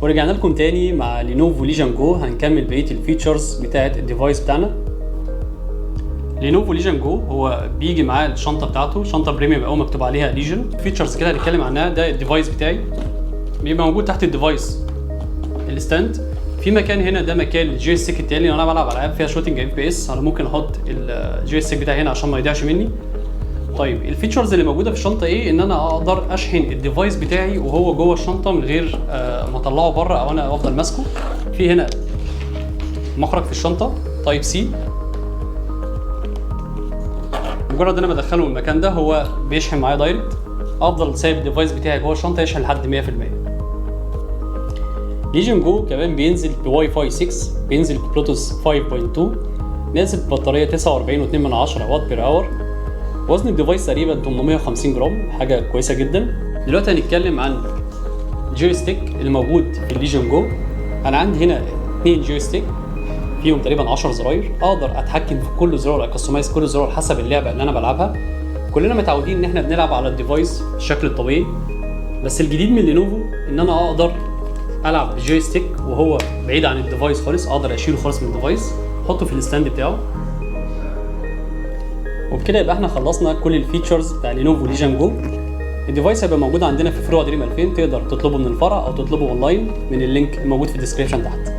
ورجعنا لكم تاني مع لينوفو ليجن جو. هنكمل بقيه الفيتشرز بتاعه الديفايس بتاعنا. لينوفو ليجن جو هو بيجي معاه الشنطه بتاعته، شنطه بريميوم او مكتوب عليها ليجن. فيتشرز كده هنتكلم عنها. ده الديفايس بتاعي بيبقى موجود تحت الديفايس الستاند. في مكان هنا ده مكان الجي ستيك التاني. لو انا بلعب العاب فيها شوتنج اف بي اس انا ممكن احط الجي ستيك بتاعي هنا عشان ما يضيعش مني. طيب الفيتشرز اللي موجوده في الشنطه ايه؟ ان انا اقدر اشحن الديفايس بتاعي وهو جوه الشنطه من غير ما اطلعه بره او انا افضل ماسكه. في هنا مخرج في الشنطه تايب سي، مجرد ان انا بدخله من المكان ده هو بيشحن معايا دايركت. افضل سايب الديفايس بتاعي جوه الشنطه يشحن لحد 100%. ليجن جو كمان بينزل بواي فاي 6، بينزل ببلوتوث 5.2، نازل ببطاريه 49.2 واط بير اور. وزن الديفايس تقريبا 850 جرام، حاجه كويسه جدا. دلوقتي هنتكلم عن الجويستيك اللي موجود في الليجن جو. انا عندي هنا 2 جويستيك فيهم تقريبا 10 زراير، اقدر اتحكم في كل زرار، اكستمايز كل زرار حسب اللعبه اللي انا بلعبها. كلنا متعودين ان احنا بنلعب على الديفايس بالشكل الطبيعي، بس الجديد من لينوفو ان انا اقدر العب بجويستيك وهو بعيد عن الديفايس خالص. اقدر اشيله خالص من الديفايس، احطه في الستاند بتاعه. وبكده يبقى احنا خلصنا كل الفيتشرز بتاع لينوفو ليجن جو. الديفايس هيبقى موجود عندنا في فروع دريم 2000، تقدر تطلبه من الفرع او تطلبه اونلاين من اللينك الموجود في الديسكريبشن تحت.